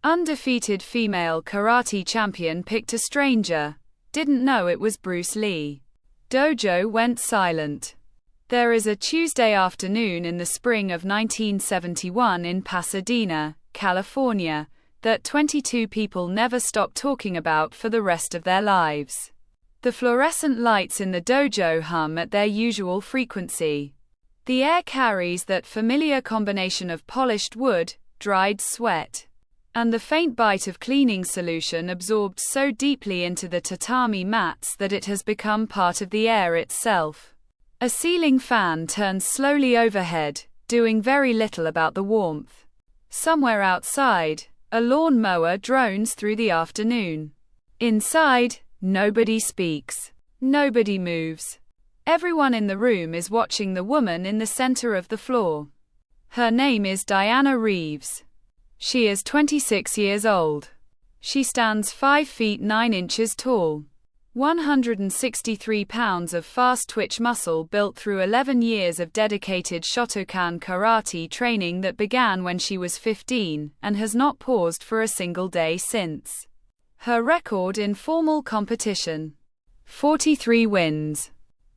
Undefeated female karate champion picked a stranger. Didn't know it was Bruce Lee. Dojo went silent. There is a Tuesday afternoon in the spring of 1971 in Pasadena, California, that 22 people never stop talking about for the rest of their lives. The fluorescent lights in the dojo hum at their usual frequency. The air carries that familiar combination of polished wood, dried sweat, and the faint bite of cleaning solution absorbed so deeply into the tatami mats that it has become part of the air itself. A ceiling fan turns slowly overhead, doing very little about the warmth. Somewhere outside, a lawn mower drones through the afternoon. Inside, nobody speaks. Nobody moves. Everyone in the room is watching the woman in the center of the floor. Her name is Diana Reeves. She is 26 years old. She stands 5 feet 9 inches tall. 163 pounds of fast twitch muscle built through 11 years of dedicated Shotokan karate training that began when she was 15 and has not paused for a single day since. Her record in formal competition: 43 wins,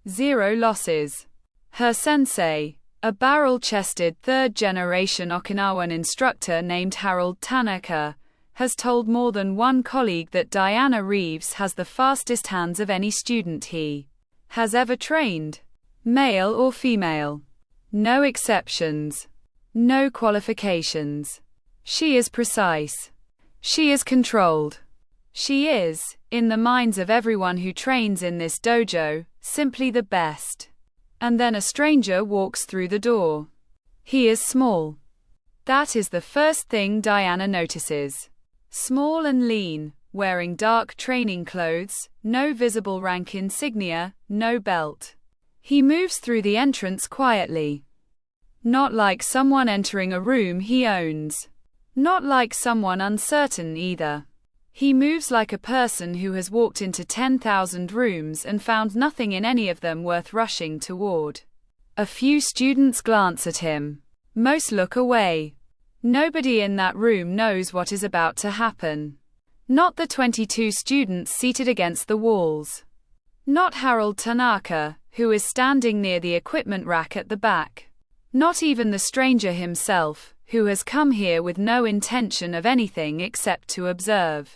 0 losses. Her sensei, a barrel-chested third-generation Okinawan instructor named Harold Tanaka, has told more than one colleague that Diana Reeves has the fastest hands of any student he has ever trained. Male or female. No exceptions. No qualifications. She is precise. She is controlled. She is, in the minds of everyone who trains in this dojo, simply the best. And then a stranger walks through the door. He is small. That is the first thing Diana notices. Small and lean, wearing dark training clothes, no visible rank insignia, no belt. He moves through the entrance quietly. Not like someone entering a room he owns. Not like someone uncertain either. He moves like a person who has walked into 10,000 rooms and found nothing in any of them worth rushing toward. A few students glance at him. Most look away. Nobody in that room knows what is about to happen. Not the 22 students seated against the walls. Not Harold Tanaka, who is standing near the equipment rack at the back. Not even the stranger himself, who has come here with no intention of anything except to observe.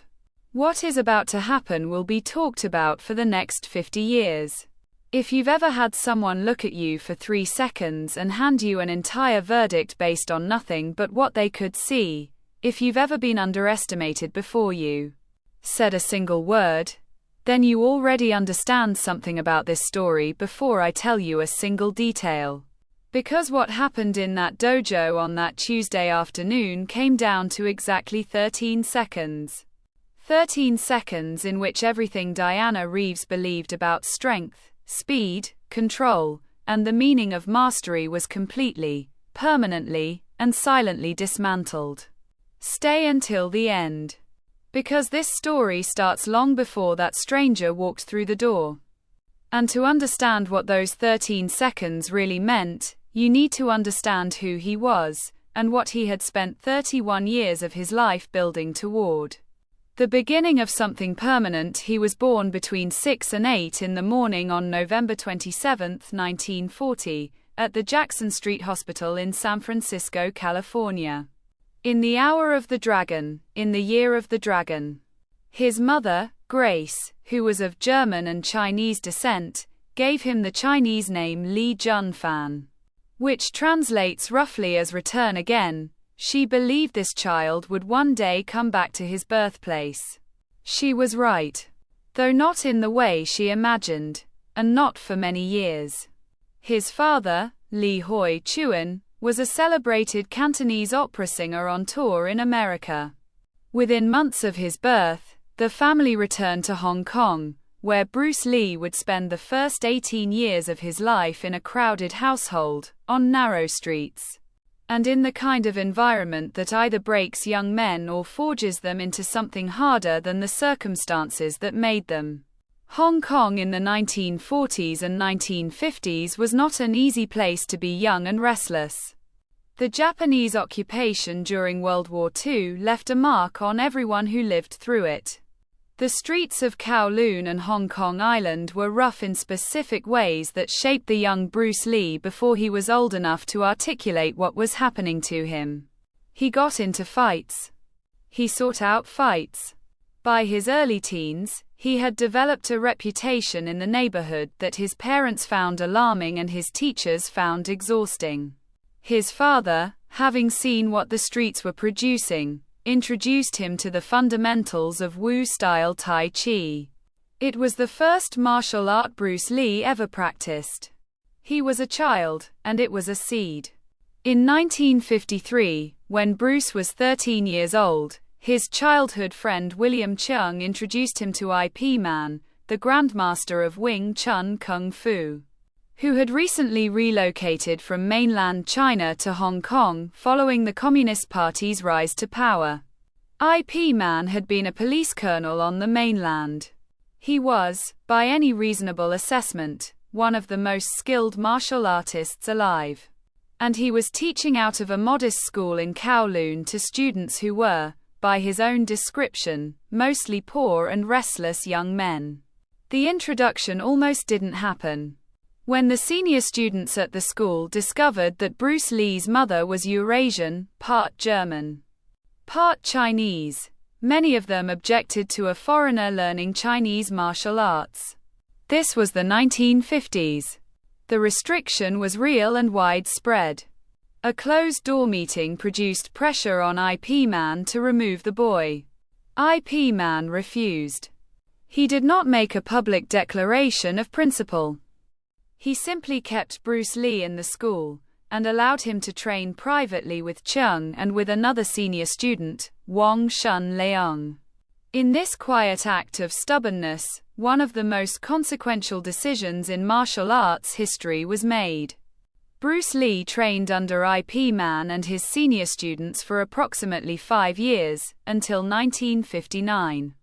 What is about to happen will be talked about for the next 50 years. If you've ever had someone look at you for 3 seconds and hand you an entire verdict based on nothing but what they could see, if you've ever been underestimated before you said a single word, then you already understand something about this story before I tell you a single detail. Because what happened in that dojo on that Tuesday afternoon came down to exactly 13 seconds. 13 seconds in which everything Diana Reeves believed about strength, speed, control, and the meaning of mastery was completely, permanently, and silently dismantled. Stay until the end. Because this story starts long before that stranger walked through the door. And to understand what those 13 seconds really meant, you need to understand who he was, and what he had spent 31 years of his life building toward. The beginning of something permanent. He was born between 6 and 8 in the morning on November 27, 1940, at the Jackson Street Hospital in San Francisco, California. In the hour of the dragon, in the year of the dragon. His mother, Grace, who was of German and Chinese descent, gave him the Chinese name Li Junfan, which translates roughly as return again. She believed this child would one day come back to his birthplace. She was right. Though not in the way she imagined, and not for many years. His father, Li Hoi Chuan, was a celebrated Cantonese opera singer on tour in America. Within months of his birth, the family returned to Hong Kong, where Bruce Lee would spend the first 18 years of his life in a crowded household, on narrow streets. And in the kind of environment that either breaks young men or forges them into something harder than the circumstances that made them. Hong Kong in the 1940s and 1950s was not an easy place to be young and restless. The Japanese occupation during World War II left a mark on everyone who lived through it. The streets of Kowloon and Hong Kong Island were rough in specific ways that shaped the young Bruce Lee before he was old enough to articulate what was happening to him. He got into fights. He sought out fights. By his early teens, he had developed a reputation in the neighborhood that his parents found alarming and his teachers found exhausting. His father, having seen what the streets were producing, introduced him to the fundamentals of Wu-style Tai Chi. It was the first martial art Bruce Lee ever practiced. He was a child, and it was a seed. In 1953, when Bruce was 13 years old, his childhood friend William Cheung introduced him to Ip Man, the Grandmaster of Wing Chun Kung Fu, who had recently relocated from mainland China to Hong Kong following the Communist Party's rise to power. Ip Man had been a police colonel on the mainland. He was, by any reasonable assessment, one of the most skilled martial artists alive. And he was teaching out of a modest school in Kowloon to students who were, by his own description, mostly poor and restless young men. The introduction almost didn't happen. When the senior students at the school discovered that Bruce Lee's mother was Eurasian, part German, part Chinese, many of them objected to a foreigner learning Chinese martial arts. This was the 1950s. The restriction was real and widespread. A closed-door meeting produced pressure on Ip Man to remove the boy. Ip Man refused. He did not make a public declaration of principle. He simply kept Bruce Lee in the school, and allowed him to train privately with Cheung and with another senior student, Wong Shun Leung. In this quiet act of stubbornness, one of the most consequential decisions in martial arts history was made. Bruce Lee trained under Ip Man and his senior students for approximately 5 years, until 1959.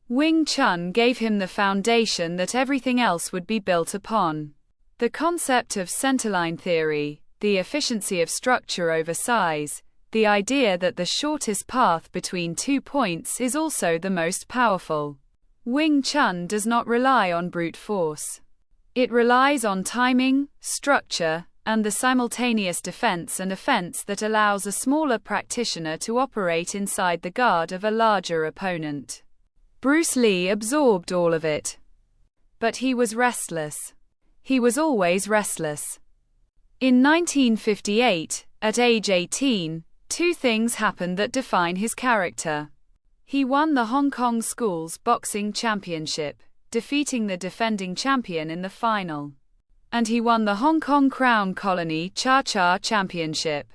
Wing Chun gave him the foundation that everything else would be built upon. The concept of centerline theory, the efficiency of structure over size, the idea that the shortest path between 2 points is also the most powerful. Wing Chun does not rely on brute force. It relies on timing, structure, and the simultaneous defense and offense that allows a smaller practitioner to operate inside the guard of a larger opponent. Bruce Lee absorbed all of it. But he was restless. He was always restless. In 1958, at age 18, 2 things happened that define his character. He won the Hong Kong Schools Boxing Championship, defeating the defending champion in the final. And he won the Hong Kong Crown Colony Cha-Cha Championship.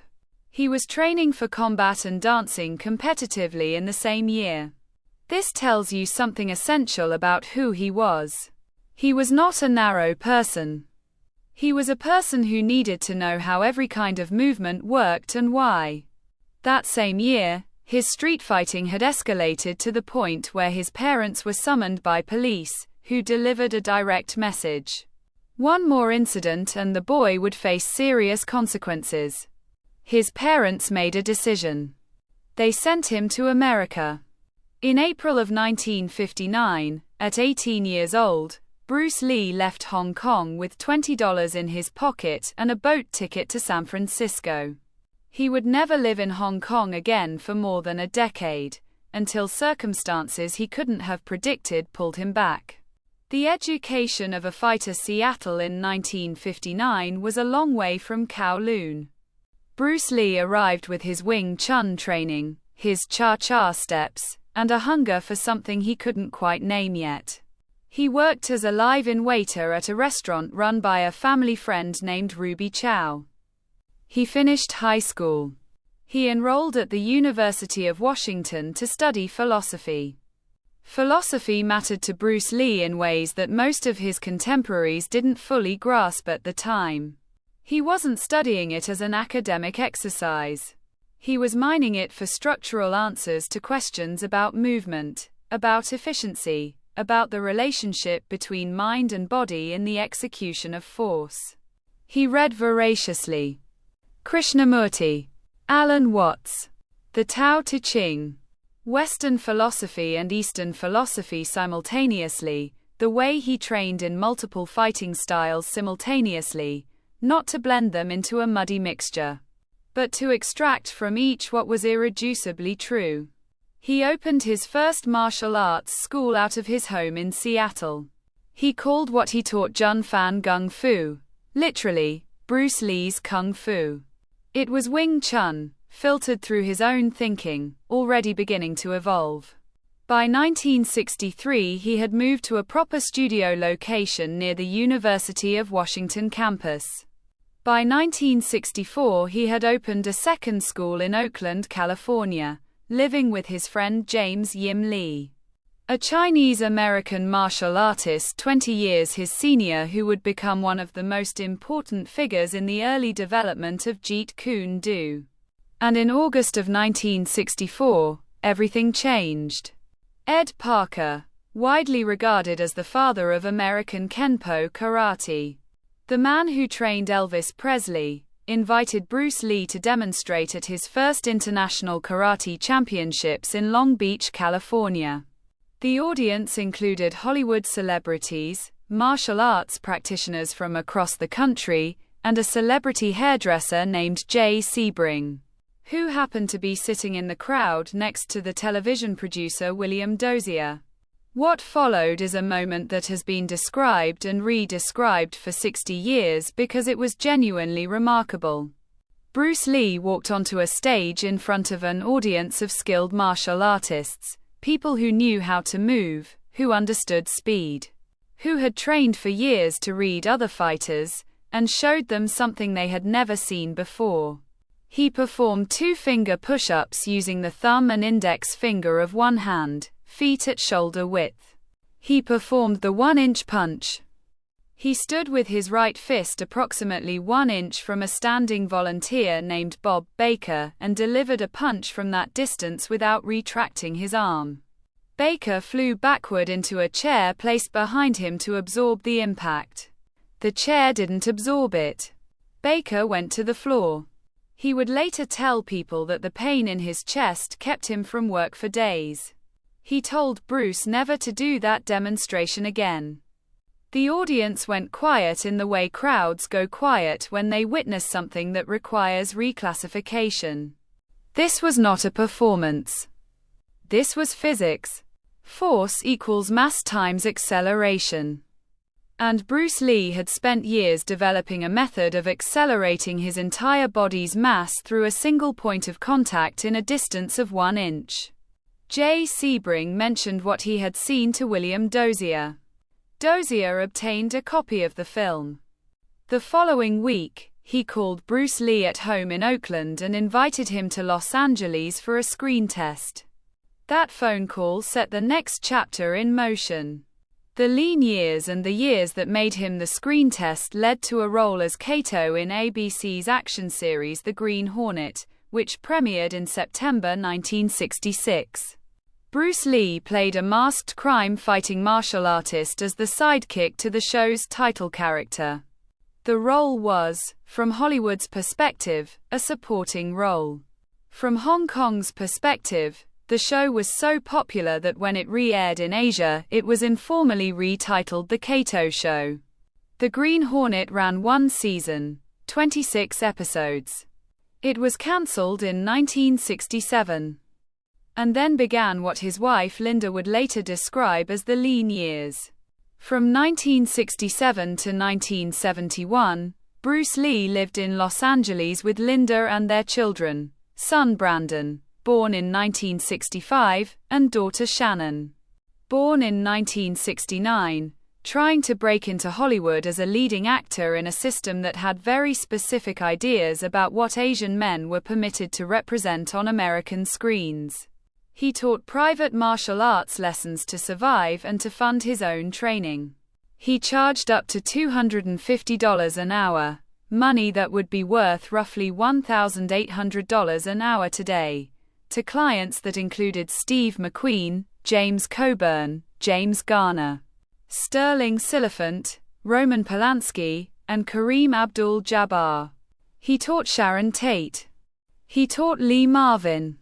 He was training for combat and dancing competitively in the same year. This tells you something essential about who he was. He was not a narrow person. He was a person who needed to know how every kind of movement worked and why. That same year, his street fighting had escalated to the point where his parents were summoned by police, who delivered a direct message. One more incident and the boy would face serious consequences. His parents made a decision. They sent him to America. In April of 1959, at 18 years old, Bruce Lee left Hong Kong with $20 in his pocket and a boat ticket to San Francisco. He would never live in Hong Kong again for more than a decade, until circumstances he couldn't have predicted pulled him back. The education of a fighter. Seattle in 1959 was a long way from Kowloon. Bruce Lee arrived with his Wing Chun training, his cha-cha steps, and a hunger for something he couldn't quite name yet. He worked as a live-in waiter at a restaurant run by a family friend named Ruby Chow. He finished high school. He enrolled at the University of Washington to study philosophy. Philosophy mattered to Bruce Lee in ways that most of his contemporaries didn't fully grasp at the time. He wasn't studying it as an academic exercise. He was mining it for structural answers to questions about movement, about efficiency, about the relationship between mind and body in the execution of force. He read voraciously. Krishnamurti, Alan Watts. The Tao Te Ching. Western philosophy and Eastern philosophy simultaneously, the way he trained in multiple fighting styles simultaneously, not to blend them into a muddy mixture, but to extract from each what was irreducibly true. He opened his first martial arts school out of his home in Seattle. He called what he taught Jun Fan Gung Fu, literally, Bruce Lee's Kung Fu. It was Wing Chun, filtered through his own thinking, already beginning to evolve. By 1963 he had moved to a proper studio location near the University of Washington campus. By 1964 he had opened a second school in Oakland, California, living with his friend James Yim Lee, a Chinese-American martial artist 20 years his senior who would become one of the most important figures in the early development of Jeet Kune Do. And in August of 1964, everything changed. Ed Parker, widely regarded as the father of American Kenpo karate, the man who trained Elvis Presley, invited Bruce Lee to demonstrate at his first international karate championships in Long Beach, California. The audience included Hollywood celebrities, martial arts practitioners from across the country, and a celebrity hairdresser named Jay Sebring, who happened to be sitting in the crowd next to the television producer William Dozier. What followed is a moment that has been described and re-described for 60 years because it was genuinely remarkable. Bruce Lee walked onto a stage in front of an audience of skilled martial artists, people who knew how to move, who understood speed, who had trained for years to read other fighters, and showed them something they had never seen before. He performed two-finger push-ups using the thumb and index finger of one hand, feet at shoulder width. He performed the 1-inch punch. He stood with his right fist approximately 1 inch from a standing volunteer named Bob Baker and delivered a punch from that distance without retracting his arm. Baker flew backward into a chair placed behind him to absorb the impact. The chair didn't absorb it. Baker went to the floor. He would later tell people that the pain in his chest kept him from work for days. He told Bruce never to do that demonstration again. The audience went quiet in the way crowds go quiet when they witness something that requires reclassification. This was not a performance. This was physics. Force equals mass times acceleration. And Bruce Lee had spent years developing a method of accelerating his entire body's mass through a single point of contact in a distance of 1 inch. Jay Sebring mentioned what he had seen to William Dozier. Dozier obtained a copy of the film. The following week, he called Bruce Lee at home in Oakland and invited him to Los Angeles for a screen test. That phone call set the next chapter in motion. The lean years and the years that made him the screen test led to a role as Kato in ABC's action series The Green Hornet, which premiered in September 1966. Bruce Lee played a masked crime-fighting martial artist as the sidekick to the show's title character. The role was, from Hollywood's perspective, a supporting role. From Hong Kong's perspective, the show was so popular that when it re-aired in Asia, it was informally retitled The Kato Show. The Green Hornet ran 1 season, 26 episodes. It was cancelled in 1967. And then began what his wife Linda would later describe as the lean years. From 1967 to 1971, Bruce Lee lived in Los Angeles with Linda and their children, son Brandon, born in 1965, and daughter Shannon, born in 1969, trying to break into Hollywood as a leading actor in a system that had very specific ideas about what Asian men were permitted to represent on American screens. He taught private martial arts lessons to survive and to fund his own training. He charged up to $250 an hour, money that would be worth roughly $1,800 an hour today, to clients that included Steve McQueen, James Coburn, James Garner, Sterling Siliphant, Roman Polanski, and Kareem Abdul-Jabbar. He taught Sharon Tate. He taught Lee Marvin.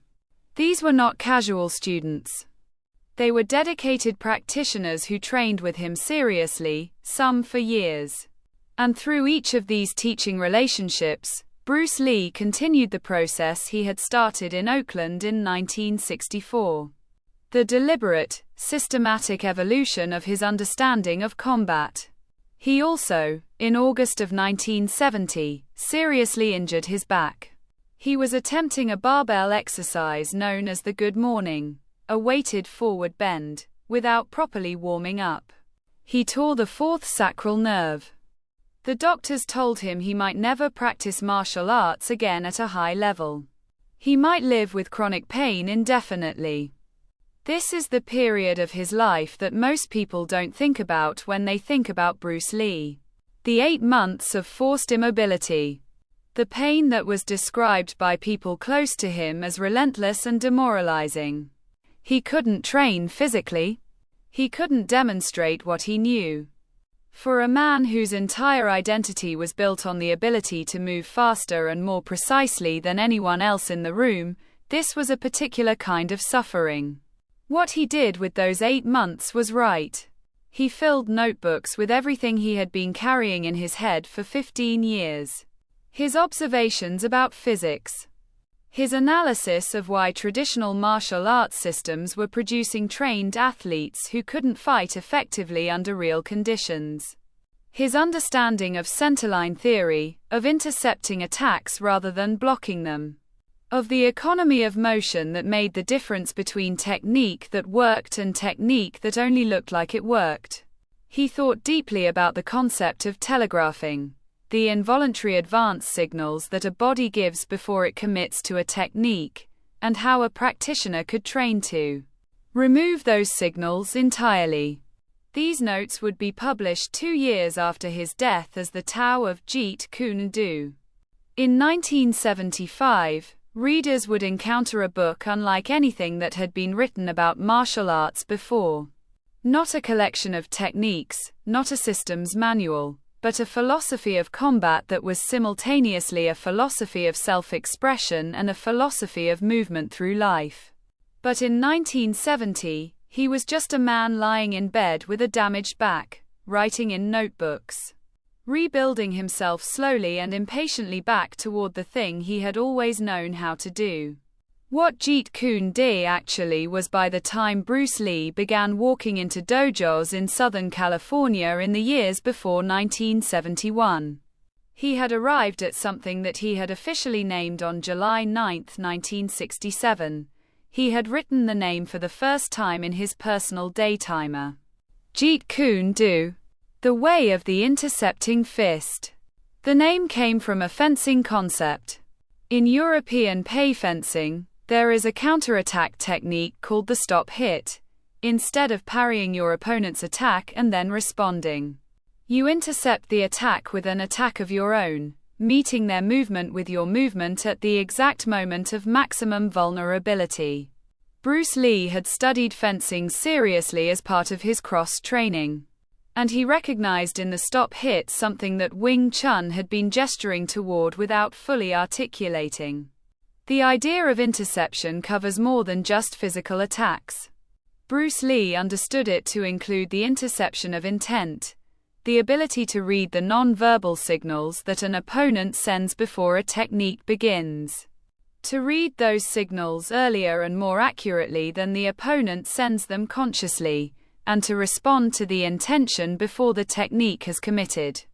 These were not casual students. They were dedicated practitioners who trained with him seriously, some for years. And through each of these teaching relationships, Bruce Lee continued the process he had started in Oakland in 1964. The deliberate, systematic evolution of his understanding of combat. He also, in August of 1970, seriously injured his back. He was attempting a barbell exercise known as the good morning, a weighted forward bend, without properly warming up. He tore the fourth sacral nerve. The doctors told him he might never practice martial arts again at a high level. He might live with chronic pain indefinitely. This is the period of his life that most people don't think about when they think about Bruce Lee. The 8 months of forced immobility. The pain that was described by people close to him as relentless and demoralizing. He couldn't train physically. He couldn't demonstrate what he knew. For a man whose entire identity was built on the ability to move faster and more precisely than anyone else in the room, this was a particular kind of suffering. What he did with those 8 months was right. He filled notebooks with everything he had been carrying in his head for 15 years. His observations about physics. His analysis of why traditional martial arts systems were producing trained athletes who couldn't fight effectively under real conditions. His understanding of centerline theory, of intercepting attacks rather than blocking them. Of the economy of motion that made the difference between technique that worked and technique that only looked like it worked. He thought deeply about the concept of telegraphing. The involuntary advance signals that a body gives before it commits to a technique, and how a practitioner could train to remove those signals entirely. These notes would be published 2 years after his death as the Tao of Jeet Kune Do. In 1975, readers would encounter a book unlike anything that had been written about martial arts before. Not a collection of techniques, not a systems manual, but a philosophy of combat that was simultaneously a philosophy of self-expression and a philosophy of movement through life. But in 1970, he was just a man lying in bed with a damaged back, writing in notebooks, rebuilding himself slowly and impatiently back toward the thing he had always known how to do. What Jeet Kune Do actually was by the time Bruce Lee began walking into dojos in Southern California in the years before 1971. He had arrived at something that he had officially named on July 9, 1967. He had written the name for the first time in his personal daytimer. Jeet Kune Do, the way of the intercepting fist. The name came from a fencing concept. In European pei fencing, there is a counterattack technique called the stop hit. Instead of parrying your opponent's attack and then responding, you intercept the attack with an attack of your own, meeting their movement with your movement at the exact moment of maximum vulnerability. Bruce Lee had studied fencing seriously as part of his cross training, and he recognized in the stop hit something that Wing Chun had been gesturing toward without fully articulating. The idea of interception covers more than just physical attacks. Bruce Lee understood it to include the interception of intent, the ability to read the non-verbal signals that an opponent sends before a technique begins. To read those signals earlier and more accurately than the opponent sends them consciously, and to respond to the intention before the technique has committed.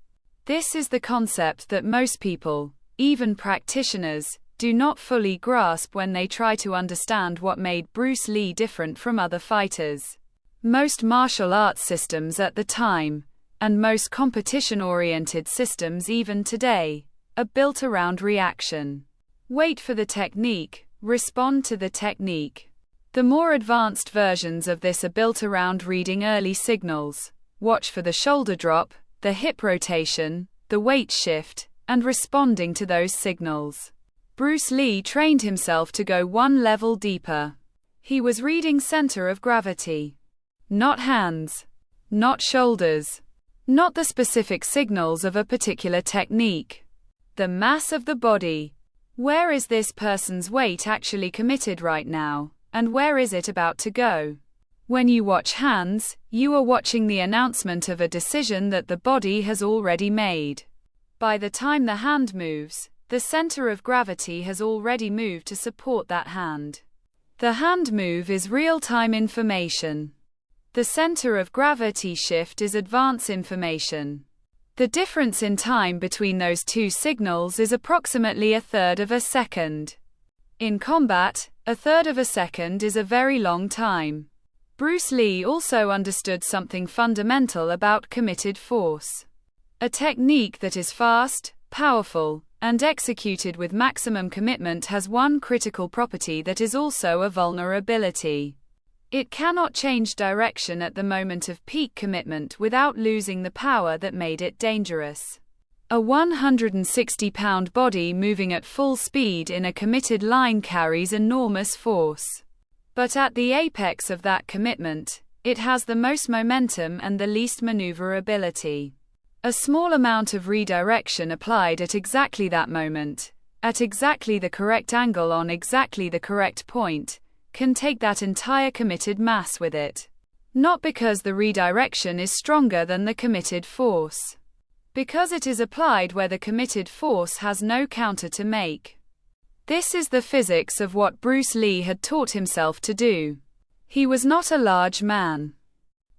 This is the concept that most people, even practitioners, do not fully grasp when they try to understand what made Bruce Lee different from other fighters. Most martial arts systems at the time, and most competition-oriented systems even today, are built around reaction. Wait for the technique, respond to the technique. The more advanced versions of this are built around reading early signals. Watch for the shoulder drop, the hip rotation, the weight shift, and responding to those signals. Bruce Lee trained himself to go one level deeper. He was reading center of gravity. Not hands. Not shoulders. Not the specific signals of a particular technique. The mass of the body. Where is this person's weight actually committed right now, and where is it about to go? When you watch hands, you are watching the announcement of a decision that the body has already made. By the time the hand moves, the center of gravity has already moved to support that hand. The hand move is real-time information. The center of gravity shift is advance information. The difference in time between those two signals is approximately a third of a second. In combat, a third of a second is a very long time. Bruce Lee also understood something fundamental about committed force. A technique that is fast, powerful, and executed with maximum commitment has one critical property that is also a vulnerability. It cannot change direction at the moment of peak commitment without losing the power that made it dangerous. A 160-pound body moving at full speed in a committed line carries enormous force. But at the apex of that commitment, it has the most momentum and the least maneuverability. A small amount of redirection applied at exactly that moment, at exactly the correct angle on exactly the correct point, can take that entire committed mass with it. Not because the redirection is stronger than the committed force. Because it is applied where the committed force has no counter to make. This is the physics of what Bruce Lee had taught himself to do. He was not a large man.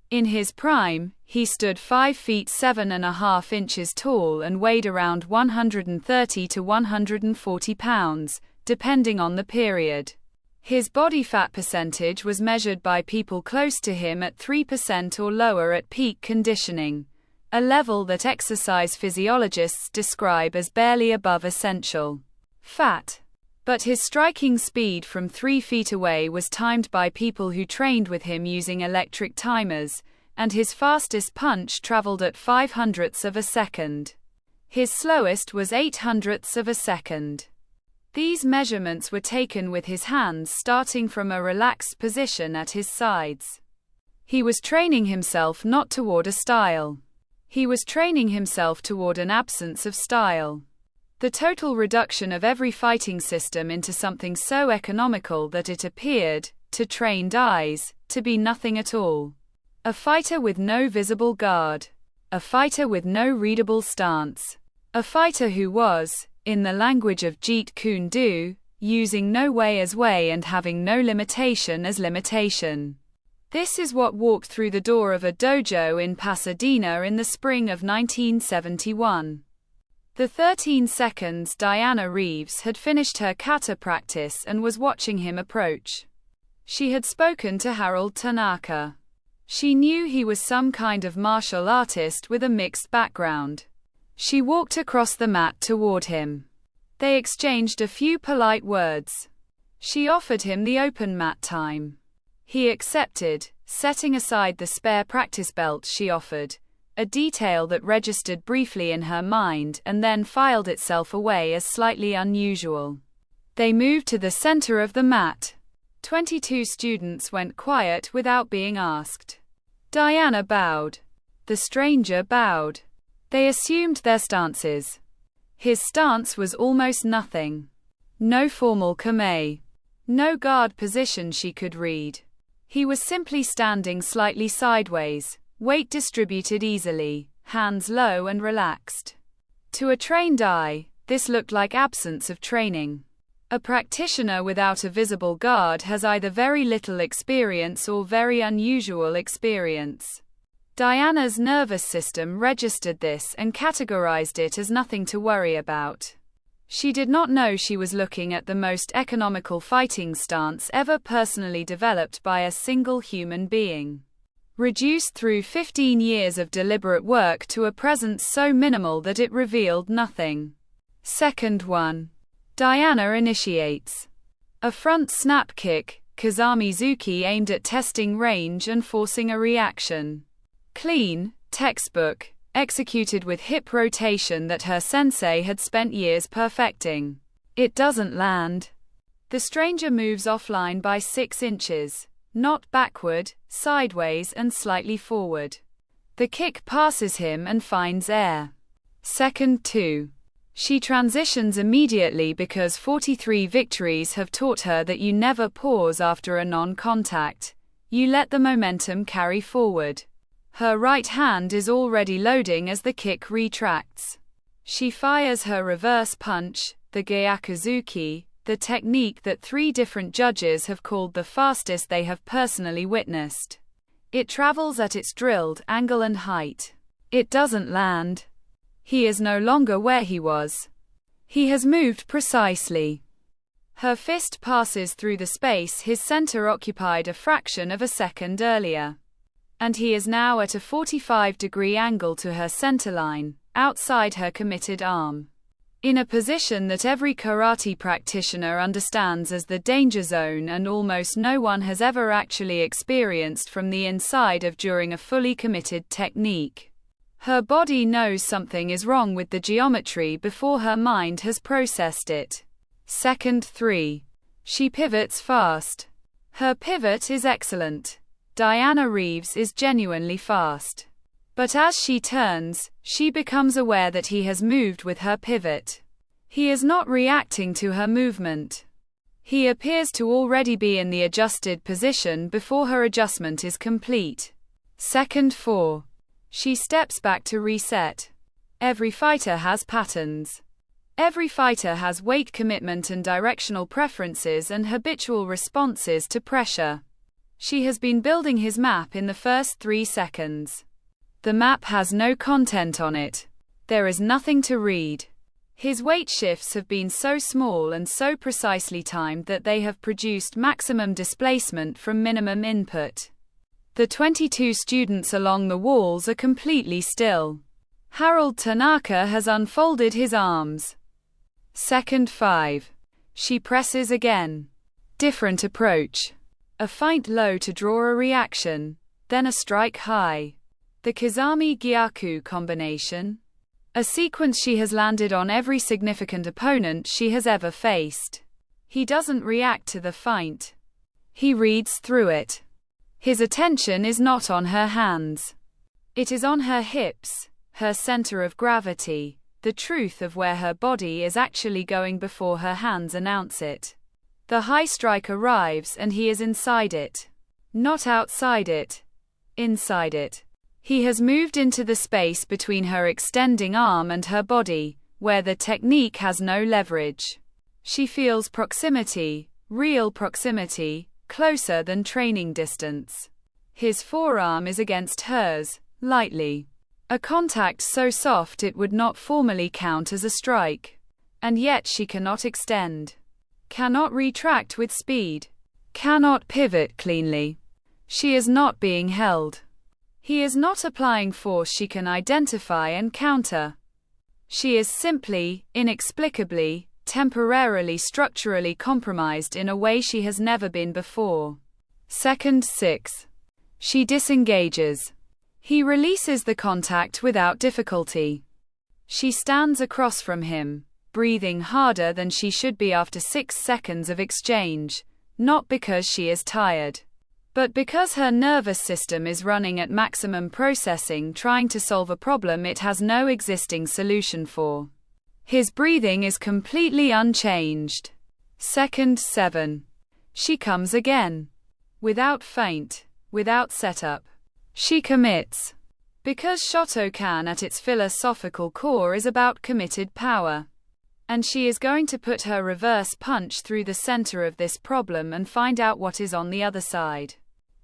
In his prime, he stood 5 feet 7.5 inches tall and weighed around 130 to 140 pounds, depending on the period. His body fat percentage was measured by people close to him at 3% or lower at peak conditioning, a level that exercise physiologists describe as barely above essential fat. But his striking speed from 3 feet away was timed by people who trained with him using electric timers, and his fastest punch traveled at 0.05 of a second. His slowest was 0.08 of a second. These measurements were taken with his hands starting from a relaxed position at his sides. He was training himself not toward a style. He was training himself toward an absence of style. The total reduction of every fighting system into something so economical that it appeared, to trained eyes, to be nothing at all. A fighter with no visible guard. A fighter with no readable stance. A fighter who was, in the language of Jeet Kune Do, using no way as way and having no limitation as limitation. This is what walked through the door of a dojo in Pasadena in the spring of 1971. The 13 seconds Diana Reeves had finished her kata practice and was watching him approach. She had spoken to Harold Tanaka. She knew he was some kind of martial artist with a mixed background. She walked across the mat toward him. They exchanged a few polite words. She offered him the open mat time. He accepted, setting aside the spare practice belt she offered, a detail that registered briefly in her mind and then filed itself away as slightly unusual. They moved to the center of the mat. 22 students went quiet without being asked. Diana bowed. The stranger bowed. They assumed their stances. His stance was almost nothing. No formal kame. No guard position she could read. He was simply standing slightly sideways, weight distributed easily, hands low and relaxed. To a trained eye, this looked like absence of training. A practitioner without a visible guard has either very little experience or very unusual experience. Diana's nervous system registered this and categorized it as nothing to worry about. She did not know she was looking at the most economical fighting stance ever personally developed by a single human being. Reduced through 15 years of deliberate work to a presence so minimal that it revealed nothing. Second 1. Diana initiates. A front snap kick, Kazami-zuki aimed at testing range and forcing a reaction. Clean, textbook, executed with hip rotation that her sensei had spent years perfecting. It doesn't land. The stranger moves offline by 6 inches, not backward, sideways and slightly forward. The kick passes him and finds air. Second 2. She transitions immediately because 43 victories have taught her that you never pause after a non-contact. You let the momentum carry forward. Her right hand is already loading as the kick retracts. She fires her reverse punch, the Gyakuzuki, the technique that 3 different judges have called the fastest they have personally witnessed. It travels at its drilled angle and height. It doesn't land. He is no longer where he was. He has moved precisely. Her fist passes through the space his center occupied a fraction of a second earlier. And he is now at a 45-degree angle to her centerline, outside her committed arm. In a position that every karate practitioner understands as the danger zone and almost no one has ever actually experienced from the inside of during a fully committed technique. Her body knows something is wrong with the geometry before her mind has processed it. Second 3. She pivots fast. Her pivot is excellent. Diana Reeves is genuinely fast. But as she turns, she becomes aware that he has moved with her pivot. He is not reacting to her movement. He appears to already be in the adjusted position before her adjustment is complete. Second 4. She steps back to reset. Every fighter has patterns. Every fighter has weight commitment and directional preferences and habitual responses to pressure. She has been building his map in the first 3 seconds. The map has no content on it. There is nothing to read. His weight shifts have been so small and so precisely timed that they have produced maximum displacement from minimum input. The 22 students along the walls are completely still. Harold Tanaka has unfolded his arms. Second 5. She presses again. Different approach. A feint low to draw a reaction, then a strike high. The Kizami Gyaku combination. A sequence she has landed on every significant opponent she has ever faced. He doesn't react to the feint. He reads through it. His attention is not on her hands. It is on her hips, her center of gravity, the truth of where her body is actually going before her hands announce it. The high strike arrives and he is inside it. Not outside it. Inside it. He has moved into the space between her extending arm and her body, where the technique has no leverage. She feels proximity, real proximity, closer than training distance. His forearm is against hers, lightly. A contact so soft it would not formally count as a strike. And yet she cannot extend. Cannot retract with speed. Cannot pivot cleanly. She is not being held. He is not applying force she can identify and counter. She is simply, inexplicably, temporarily structurally compromised in a way she has never been before. Second 6. She disengages. He releases the contact without difficulty. She stands across from him, breathing harder than she should be after 6 seconds of exchange, not because she is tired, but because her nervous system is running at maximum processing trying to solve a problem it has no existing solution for. His breathing is completely unchanged. Second 7. She comes again. Without feint, without setup. She commits. Because Shotokan at its philosophical core is about committed power. And she is going to put her reverse punch through the center of this problem and find out what is on the other side.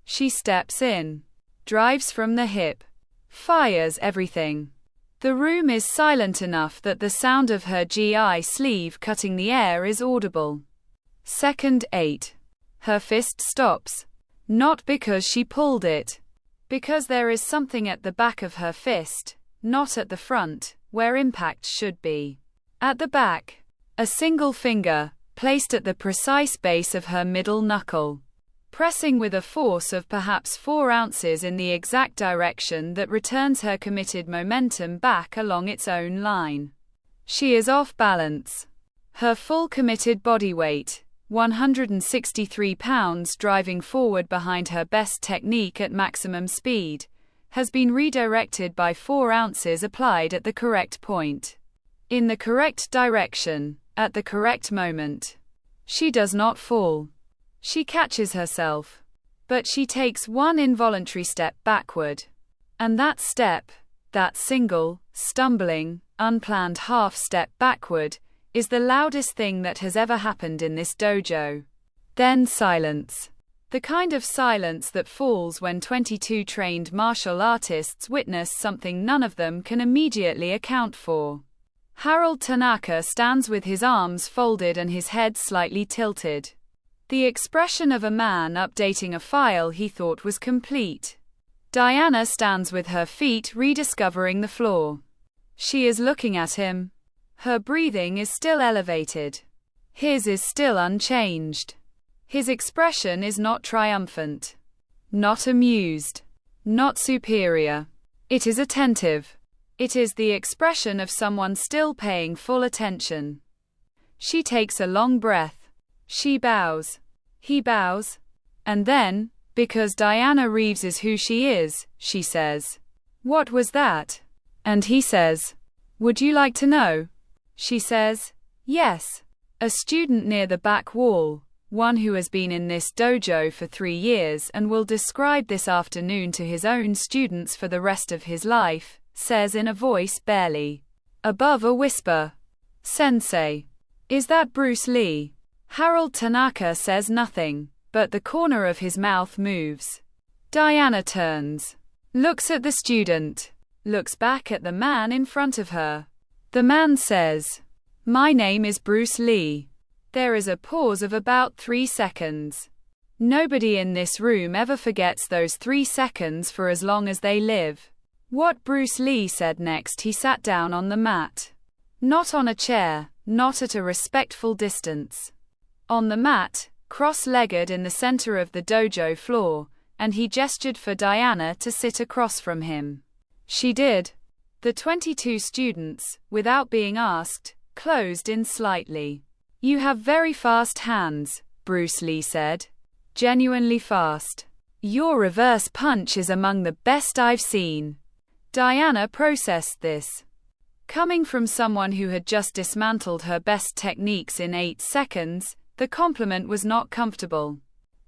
She steps in, drives from the hip, fires everything. The room is silent enough that the sound of her GI sleeve cutting the air is audible. Second 8. Her fist stops. Not because she pulled it. Because there is something at the back of her fist, not at the front, where impact should be. At the back, a single finger, placed at the precise base of her middle knuckle. Pressing with a force of perhaps 4 ounces in the exact direction that returns her committed momentum back along its own line. She is off balance. Her full committed body weight, 163 pounds driving forward behind her best technique at maximum speed, has been redirected by 4 ounces applied at the correct point. in the correct direction, at the correct moment. She does not fall. She catches herself. But she takes one involuntary step backward. And that step, that single, stumbling, unplanned half step backward, is the loudest thing that has ever happened in this dojo. Then silence. The kind of silence that falls when 22 trained martial artists witness something none of them can immediately account for. Harold Tanaka stands with his arms folded and his head slightly tilted. The expression of a man updating a file he thought was complete. Diana stands with her feet rediscovering the floor. She is looking at him. Her breathing is still elevated. His is still unchanged. His expression is not triumphant, not amused, not superior. It is attentive. It is the expression of someone still paying full attention. She takes a long breath. She bows. He bows. And then, because Diana Reeves is who she is, she says, "What was that?" And he says, "Would you like to know?" She says, "Yes." A student near the back wall, one who has been in this dojo for 3 years and will describe this afternoon to his own students for the rest of his life, says in a voice barely above a whisper, "Sensei, is that Bruce Lee?" Harold Tanaka says nothing, but the corner of his mouth moves. Diana turns, looks at the student, looks back at the man in front of her. The man says, "My name is Bruce Lee." There is a pause of about 3 seconds. Nobody in this room ever forgets those 3 seconds for as long as they live. What Bruce Lee said next, he sat down on the mat. Not on a chair, not at a respectful distance. On the mat, cross-legged in the center of the dojo floor, and he gestured for Diana to sit across from him. She did. The 22 students, without being asked, closed in slightly. "You have very fast hands," Bruce Lee said. "Genuinely fast. Your reverse punch is among the best I've seen." Diana processed this. Coming from someone who had just dismantled her best techniques in 8 seconds, the compliment was not comfortable.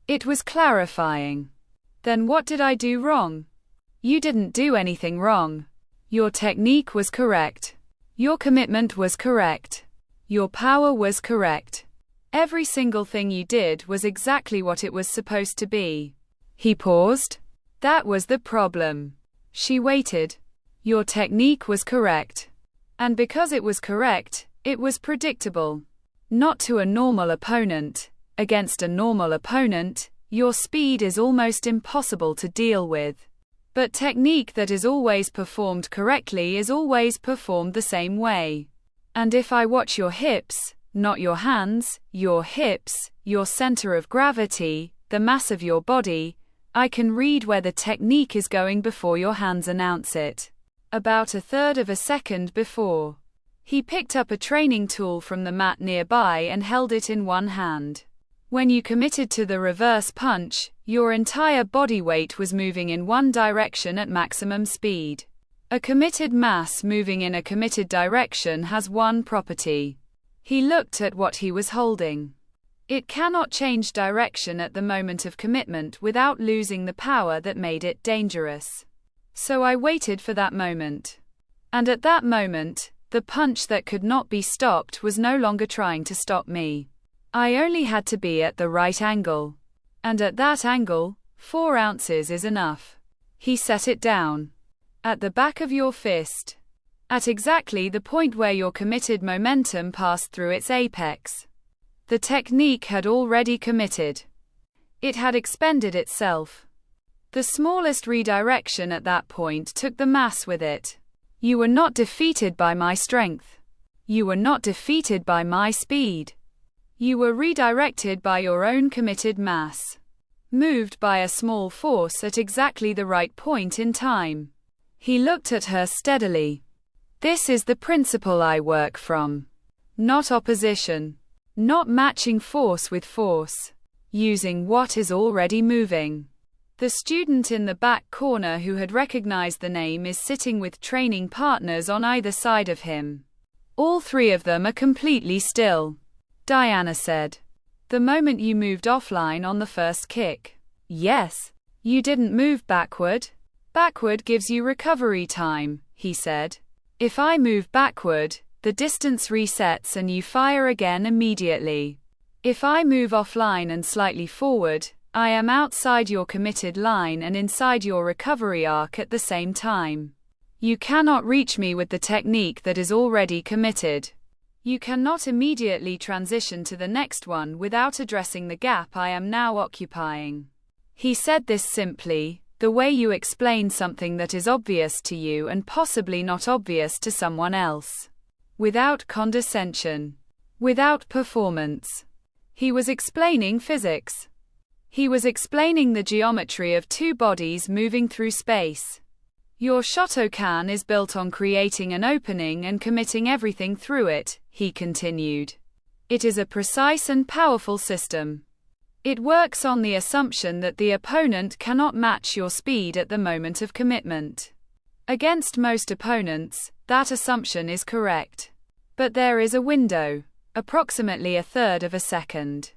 It was clarifying. "Then what did I do wrong?" "You didn't do anything wrong. Your technique was correct. Your commitment was correct. Your power was correct. Every single thing you did was exactly what it was supposed to be." He paused. "That was the problem." She waited. "Your technique was correct. And because it was correct, it was predictable. Not to a normal opponent. Against a normal opponent, your speed is almost impossible to deal with. But technique that is always performed correctly is always performed the same way. And if I watch your hips, not your hands, your hips, your center of gravity, the mass of your body, I can read where the technique is going before your hands announce it. About a third of a second before." He picked up a training tool from the mat nearby and held it in one hand. "When you committed to the reverse punch, your entire body weight was moving in one direction at maximum speed. A committed mass moving in a committed direction has one property." He looked at what he was holding. "It cannot change direction at the moment of commitment without losing the power that made it dangerous. So I waited for that moment. And at that moment, the punch that could not be stopped was no longer trying to stop me. I only had to be at the right angle. And at that angle, 4 ounces is enough." He set it down. "At the back of your fist. At exactly the point where your committed momentum passed through its apex." The technique had already committed. It had expended itself. The smallest redirection at that point took the mass with it. "You were not defeated by my strength. You were not defeated by my speed. You were redirected by your own committed mass. Moved by a small force at exactly the right point in time." He looked at her steadily. "This is the principle I work from. Not opposition. Not matching force with force. Using what is already moving." The student in the back corner who had recognized the name is sitting with training partners on either side of him. All three of them are completely still. Diana said. The moment you moved offline on the first kick. Yes. You didn't move backward? Backward gives you recovery time, he said. If I move backward, the distance resets and you fire again immediately. If I move offline and slightly forward, I am outside your committed line and inside your recovery arc at the same time. You cannot reach me with the technique that is already committed. You cannot immediately transition to the next one without addressing the gap I am now occupying. He said this simply, the way you explain something that is obvious to you and possibly not obvious to someone else. Without condescension. Without performance. He was explaining physics. He was explaining the geometry of two bodies moving through space. Your Shotokan is built on creating an opening and committing everything through it, he continued. It is a precise and powerful system. It works on the assumption that the opponent cannot match your speed at the moment of commitment. Against most opponents, that assumption is correct. But there is a window, approximately a third of a second.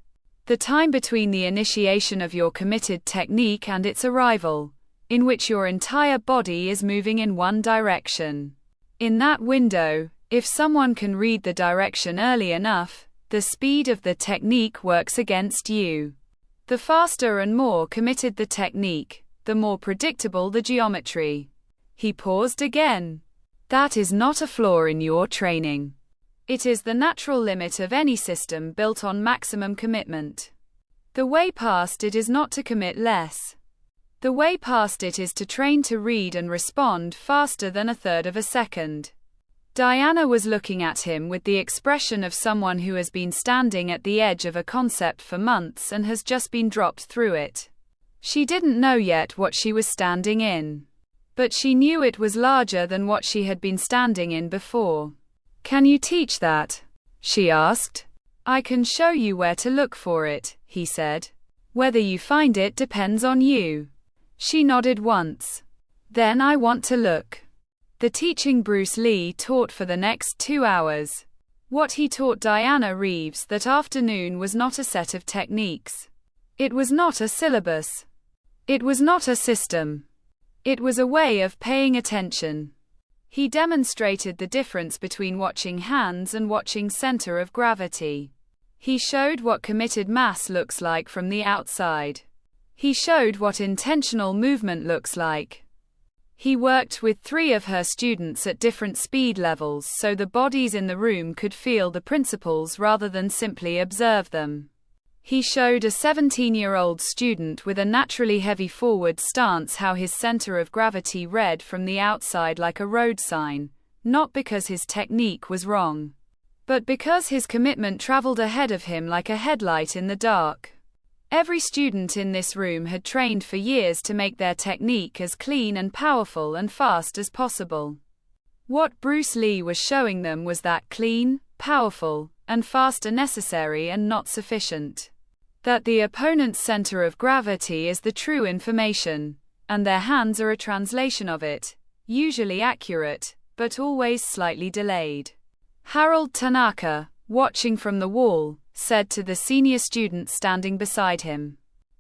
The time between the initiation of your committed technique and its arrival, in which your entire body is moving in one direction. In that window, if someone can read the direction early enough, the speed of the technique works against you. The faster and more committed the technique, the more predictable the geometry. He paused again. That is not a flaw in your training. It is the natural limit of any system built on maximum commitment. The way past it is not to commit less. The way past it is to train to read and respond faster than a third of a second. Diana was looking at him with the expression of someone who has been standing at the edge of a concept for months and has just been dropped through it. She didn't know yet what she was standing in. But she knew it was larger than what she had been standing in before. Can you teach that? She asked. I can show you where to look for it, he said. Whether you find it depends on you. She nodded once. Then I want to look. The teaching Bruce Lee taught for the next 2 hours. What he taught Diana Reeves that afternoon was not a set of techniques. It was not a syllabus. It was not a system. It was a way of paying attention. He demonstrated the difference between watching hands and watching center of gravity. He showed what committed mass looks like from the outside. He showed what intentional movement looks like. He worked with 3 of her students at different speed levels so the bodies in the room could feel the principles rather than simply observe them. He showed a 17-year-old student with a naturally heavy forward stance how his center of gravity read from the outside like a road sign, not because his technique was wrong, but because his commitment traveled ahead of him like a headlight in the dark. Every student in this room had trained for years to make their technique as clean and powerful and fast as possible. What Bruce Lee was showing them was that clean, powerful, and fast are necessary and not sufficient. That the opponent's center of gravity is the true information, and their hands are a translation of it, usually accurate, but always slightly delayed. Harold Tanaka, watching from the wall, said to the senior student standing beside him.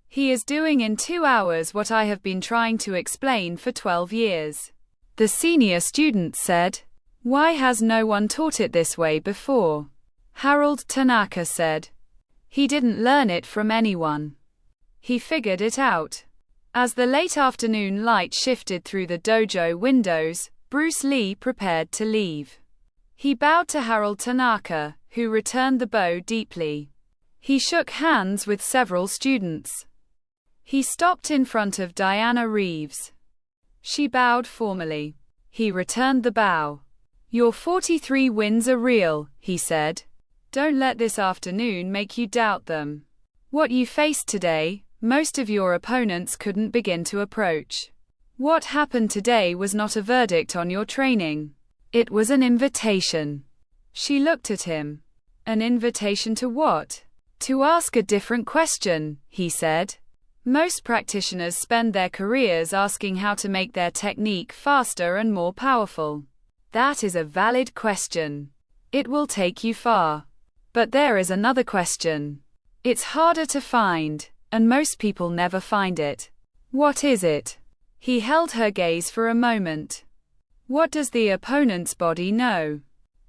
He is doing in 2 hours what I have been trying to explain for 12 years. The senior student said, why has no one taught it this way before? Harold Tanaka said, he didn't learn it from anyone. He figured it out. As the late afternoon light shifted through the dojo windows, Bruce Lee prepared to leave. He bowed to Harold Tanaka, who returned the bow deeply. He shook hands with several students. He stopped in front of Diana Reeves. She bowed formally. He returned the bow. Your 43 wins are real, he said. Don't let this afternoon make you doubt them. What you faced today, most of your opponents couldn't begin to approach. What happened today was not a verdict on your training. It was an invitation. She looked at him. An invitation to what? To ask a different question, he said. Most practitioners spend their careers asking how to make their technique faster and more powerful. That is a valid question. It will take you far. But there is another question. It's harder to find, and most people never find it. What is it? He held her gaze for a moment. What does the opponent's body know?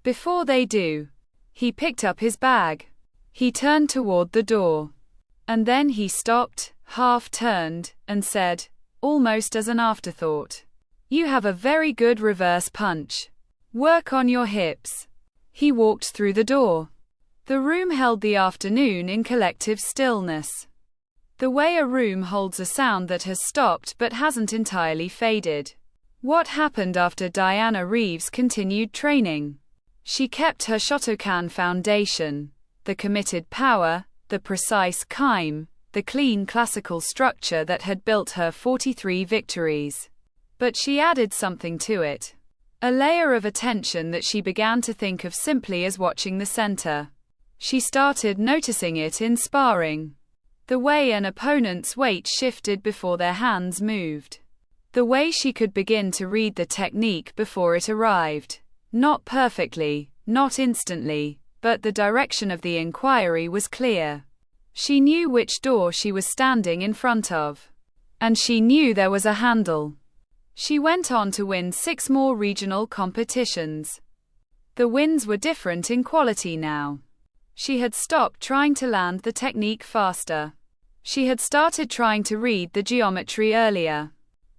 Before they do. He picked up his bag. He turned toward the door. And then he stopped, half-turned, and said, almost as an afterthought, "You have a very good reverse punch. Work on your hips." He walked through the door. The room held the afternoon in collective stillness. The way a room holds a sound that has stopped but hasn't entirely faded. What happened after Diana Reeves continued training? She kept her Shotokan foundation, the committed power, the precise kaime, the clean classical structure that had built her 43 victories. But she added something to it. A layer of attention that she began to think of simply as watching the center. She started noticing it in sparring. The way an opponent's weight shifted before their hands moved. The way she could begin to read the technique before it arrived. Not perfectly, not instantly, but the direction of the inquiry was clear. She knew which door she was standing in front of. And she knew there was a handle. She went on to win 6 more regional competitions. The wins were different in quality now. She had stopped trying to land the technique faster. She had started trying to read the geometry earlier.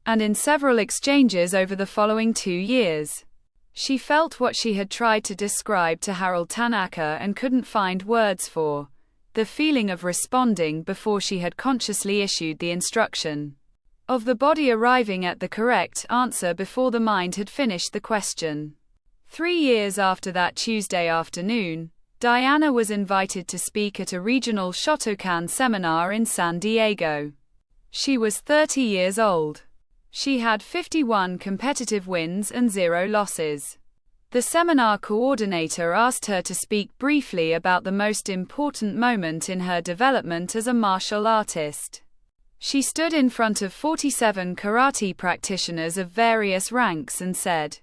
And in several exchanges over the following 2 years, she felt what she had tried to describe to Harold Tanaka and couldn't find words for, the feeling of responding before she had consciously issued the instruction, of the body arriving at the correct answer before the mind had finished the question. 3 years after that Tuesday afternoon, Diana was invited to speak at a regional Shotokan seminar in San Diego. She was 30 years old. She had 51 competitive wins and 0 losses. The seminar coordinator asked her to speak briefly about the most important moment in her development as a martial artist. She stood in front of 47 karate practitioners of various ranks and said,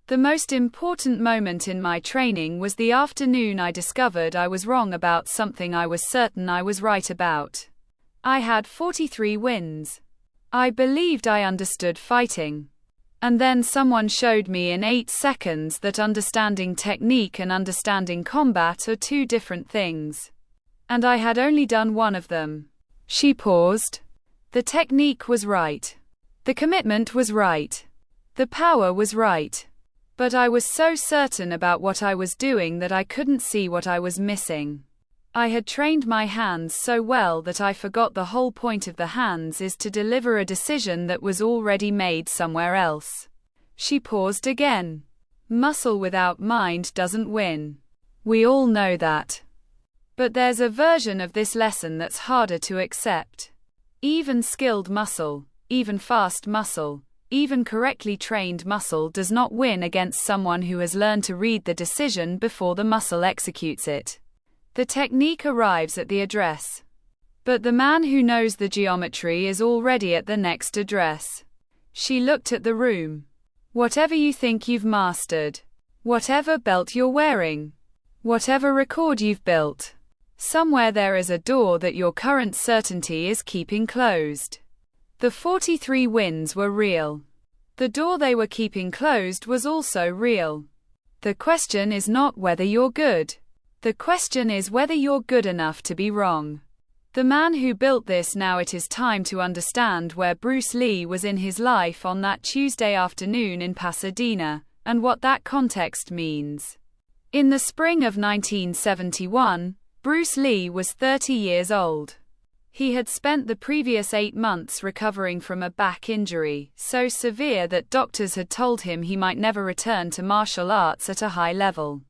"The most important moment in my training was the afternoon I discovered I was wrong about something I was certain I was right about. I had 43 wins. I believed I understood fighting. And then someone showed me in 8 seconds that understanding technique and understanding combat are 2 different things. And I had only done one of them." She paused. The technique was right. The commitment was right. The power was right. But I was so certain about what I was doing that I couldn't see what I was missing. I had trained my hands so well that I forgot the whole point of the hands is to deliver a decision that was already made somewhere else. She paused again. Muscle without mind doesn't win. We all know that. But there's a version of this lesson that's harder to accept. Even skilled muscle, even fast muscle, even correctly trained muscle does not win against someone who has learned to read the decision before the muscle executes it. The technique arrives at the address. But the man who knows the geometry is already at the next address. She looked at the room. Whatever you think you've mastered, whatever belt you're wearing, whatever record you've built, somewhere there is a door that your current certainty is keeping closed. The 43 wins were real. The door they were keeping closed was also real. The question is not whether you're good. The question is whether you're good enough to be wrong. The man who built this. Now it is time to understand where Bruce Lee was in his life on that Tuesday afternoon in Pasadena, and what that context means. In the spring of 1971, Bruce Lee was 30 years old. He had spent the previous 8 months recovering from a back injury, so severe that doctors had told him he might never return to martial arts at a high level.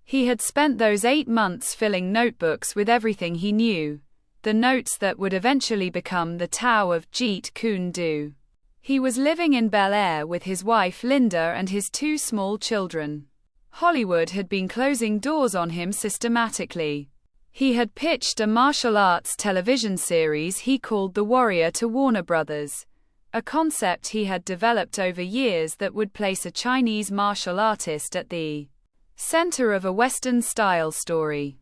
He had spent those 8 months filling notebooks with everything he knew, the notes that would eventually become the Tao of Jeet Kune Do. He was living in Bel Air with his wife Linda and his 2 small children. Hollywood had been closing doors on him systematically. He had pitched a martial arts television series he called The Warrior to Warner Brothers, a concept he had developed over years that would place a Chinese martial artist at the center of a Western-style story.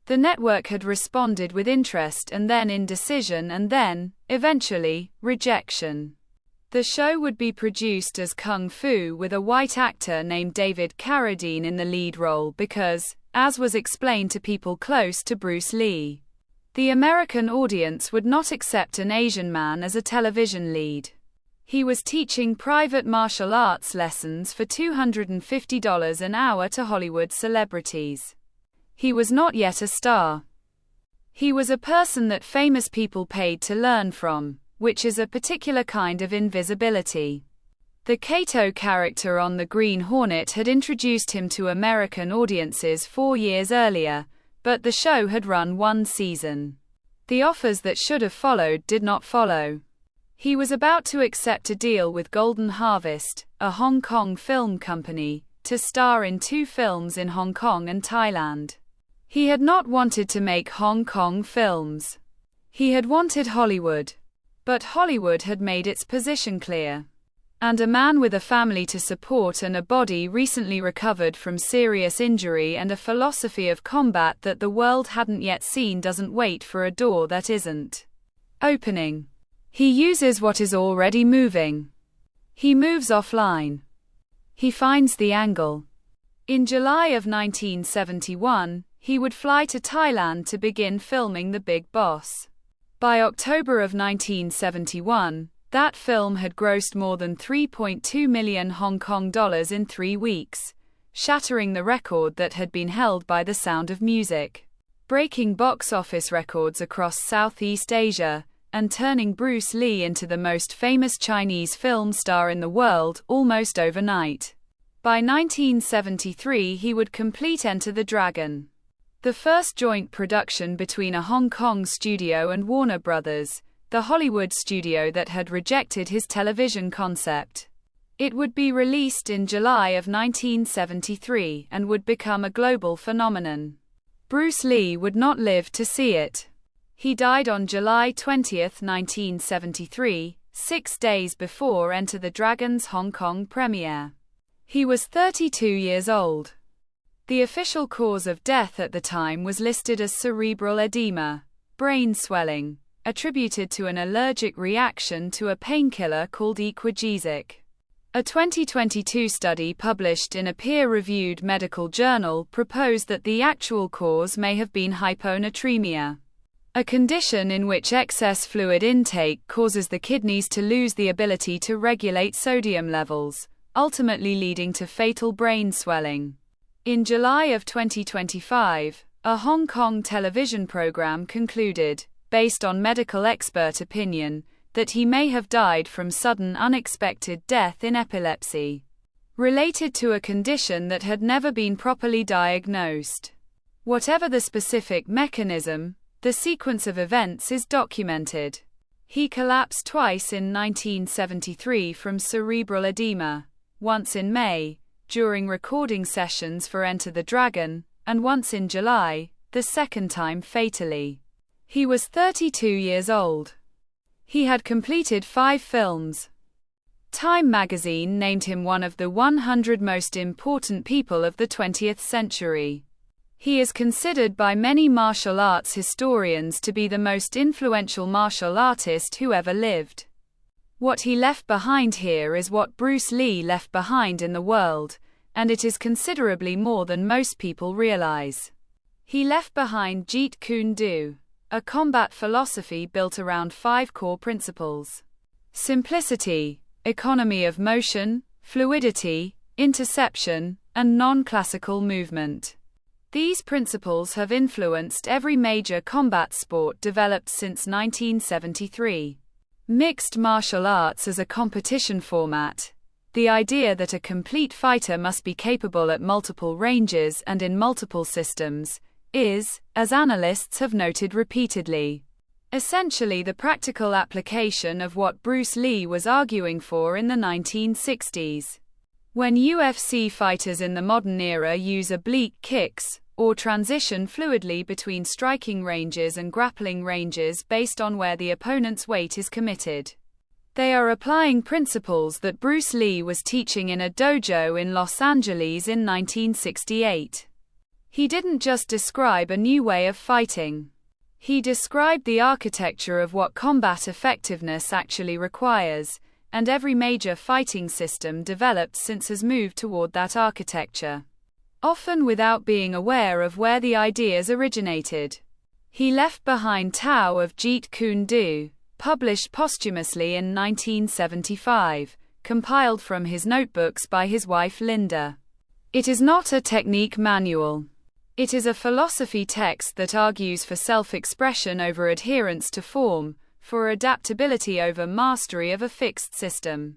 The network had responded with interest and then indecision and then, eventually, rejection. The show would be produced as kung fu with a white actor named David Carradine in the lead role because, as was explained to people close to Bruce Lee, the American audience would not accept an Asian man as a television lead. He was teaching private martial arts lessons for $250 an hour to Hollywood celebrities. He was not yet a star. He was a person that famous people paid to learn from, which is a particular kind of invisibility. The Kato character on The Green Hornet had introduced him to American audiences 4 years earlier, but the show had run 1 season. The offers that should have followed did not follow. He was about to accept a deal with Golden Harvest, a Hong Kong film company, to star in 2 films in Hong Kong and Thailand. He had not wanted to make Hong Kong films. He had wanted Hollywood. But Hollywood had made its position clear. And a man with a family to support and a body recently recovered from serious injury and a philosophy of combat that the world hadn't yet seen doesn't wait for a door that isn't opening. He uses what is already moving. He moves offline. He finds the angle. In July of 1971, he would fly to Thailand to begin filming The Big Boss. By October of 1971, that film had grossed more than 3.2 million Hong Kong dollars in 3 weeks, shattering the record that had been held by The Sound of Music, breaking box office records across Southeast Asia, and turning Bruce Lee into the most famous Chinese film star in the world almost overnight. By 1973 he would complete Enter the Dragon, the first joint production between a Hong Kong studio and Warner Brothers, the Hollywood studio that had rejected his television concept. It would be released in July of 1973 and would become a global phenomenon. Bruce Lee would not live to see it. He died on July 20, 1973, 6 days before Enter the Dragon's Hong Kong premiere. He was 32 years old. The official cause of death at the time was listed as cerebral edema, brain swelling, attributed to an allergic reaction to a painkiller called Equagesic. A 2022 study published in a peer-reviewed medical journal proposed that the actual cause may have been hyponatremia, a condition in which excess fluid intake causes the kidneys to lose the ability to regulate sodium levels, ultimately leading to fatal brain swelling. In July of 2025, a Hong Kong television program concluded, based on medical expert opinion, that he may have died from sudden unexpected death in epilepsy, related to a condition that had never been properly diagnosed. Whatever the specific mechanism, the sequence of events is documented. He collapsed twice in 1973 from cerebral edema, once in May, during recording sessions for Enter the Dragon, and once in July, the second time fatally. He was 32 years old. He had completed 5 films. Time magazine named him one of the 100 most important people of the 20th century. He is considered by many martial arts historians to be the most influential martial artist who ever lived. What he left behind here is what Bruce Lee left behind in the world, and it is considerably more than most people realize. He left behind Jeet Kune Do, a combat philosophy built around 5 core principles: simplicity, economy of motion, fluidity, interception, and non-classical movement. These principles have influenced every major combat sport developed since 1973. Mixed martial arts as a competition format. The idea that a complete fighter must be capable at multiple ranges and in multiple systems is, as analysts have noted repeatedly, essentially the practical application of what Bruce Lee was arguing for in the 1960s. When UFC fighters in the modern era use oblique kicks, or transition fluidly between striking ranges and grappling ranges based on where the opponent's weight is committed, They are applying principles that Bruce Lee was teaching in a dojo in Los Angeles in 1968. He didn't just describe a new way of fighting. He described the architecture of what combat effectiveness actually requires, and every major fighting system developed since has moved toward that architecture, often without being aware of where the ideas originated. He left behind Tao of Jeet Kune Do, published posthumously in 1975, compiled from his notebooks by his wife Linda. It is not a technique manual. It is a philosophy text that argues for self-expression over adherence to form, for adaptability over mastery of a fixed system,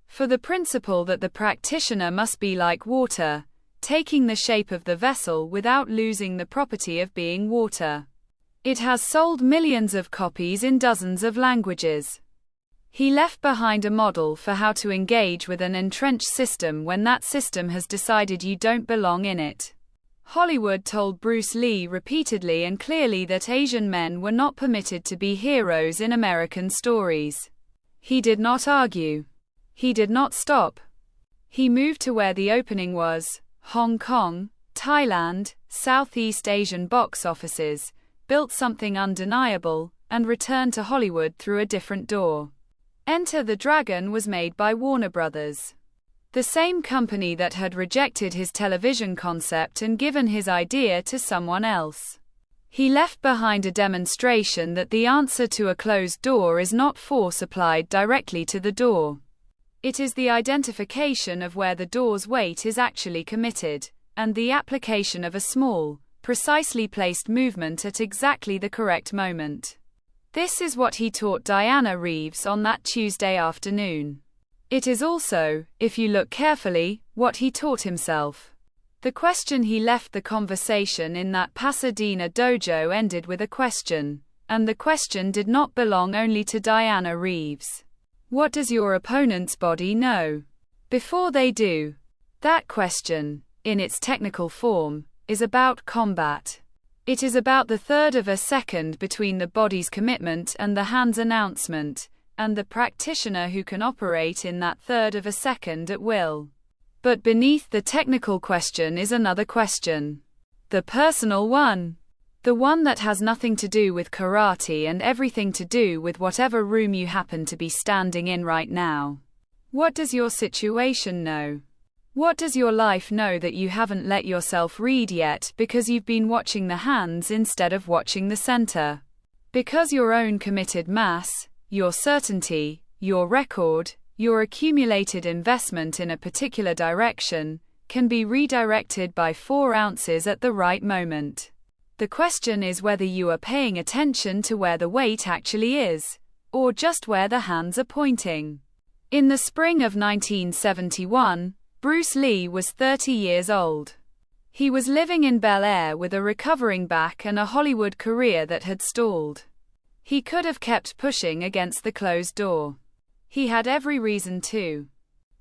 for the principle that the practitioner must be like water, taking the shape of the vessel without losing the property of being water. It has sold millions of copies in dozens of languages. He left behind a model for how to engage with an entrenched system when that system has decided you don't belong in it. Hollywood told Bruce Lee repeatedly and clearly that Asian men were not permitted to be heroes in American stories. He did not argue. He did not stop. He moved to where the opening was, Hong Kong, Thailand, Southeast Asian box offices, built something undeniable, and returned to Hollywood through a different door. Enter the Dragon was made by Warner Brothers, the same company that had rejected his television concept and given his idea to someone else. He left behind a demonstration that the answer to a closed door is not force applied directly to the door. It is the identification of where the door's weight is actually committed, and the application of a small, precisely placed movement at exactly the correct moment. This is what he taught Diana Reeves on that Tuesday afternoon. It is also, if you look carefully, what he taught himself. The question he left the conversation in that Pasadena dojo ended with a question, and the question did not belong only to Diana Reeves. What does your opponent's body know before they do? That question, in its technical form, is about combat. It is about the third of a second between the body's commitment and the hand's announcement, and the practitioner who can operate in that third of a second at will. But beneath the technical question is another question. The personal one. The one that has nothing to do with karate and everything to do with whatever room you happen to be standing in right now. What does your situation know? What does your life know that you haven't let yourself read yet because you've been watching the hands instead of watching the center? Because your own committed mass, your certainty, your record, your accumulated investment in a particular direction, can be redirected by 4 ounces at the right moment. The question is whether you are paying attention to where the weight actually is, or just where the hands are pointing. In the spring of 1971, Bruce Lee was 30 years old. He was living in Bel Air with a recovering back and a Hollywood career that had stalled. He could have kept pushing against the closed door. He had every reason to.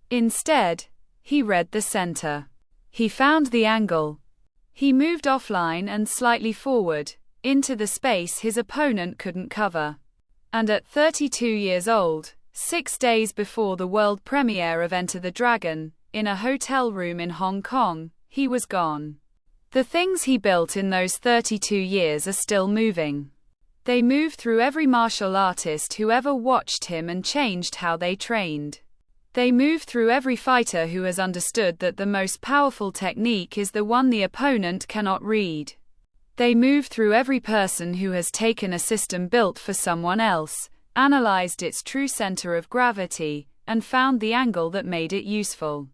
Instead, he read the center. He found the angle. He moved offline and slightly forward, into the space his opponent couldn't cover. And at 32 years old, 6 days before the world premiere of Enter the Dragon, in a hotel room in Hong Kong, he was gone. The things he built in those 32 years are still moving. They move through every martial artist who ever watched him and changed how they trained. They move through every fighter who has understood that the most powerful technique is the one the opponent cannot read. They move through every person who has taken a system built for someone else, analyzed its true center of gravity, and found the angle that made it useful.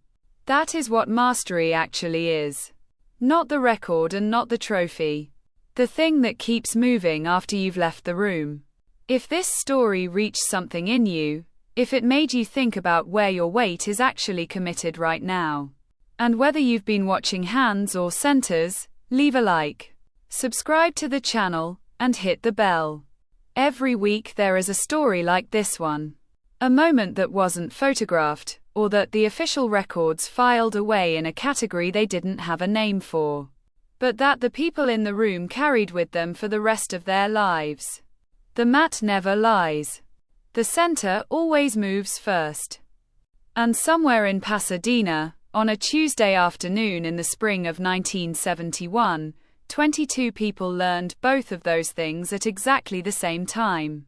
That is what mastery actually is. Not the record and not the trophy. The thing that keeps moving after you've left the room. If this story reached something in you, if it made you think about where your weight is actually committed right now, and whether you've been watching hands or centers, leave a like, subscribe to the channel, and hit the bell. Every week there is a story like this one. A moment that wasn't photographed, or that the official records filed away in a category they didn't have a name for, but that the people in the room carried with them for the rest of their lives. The mat never lies. The center always moves first. And somewhere in Pasadena, on a Tuesday afternoon in the spring of 1971, 22 people learned both of those things at exactly the same time.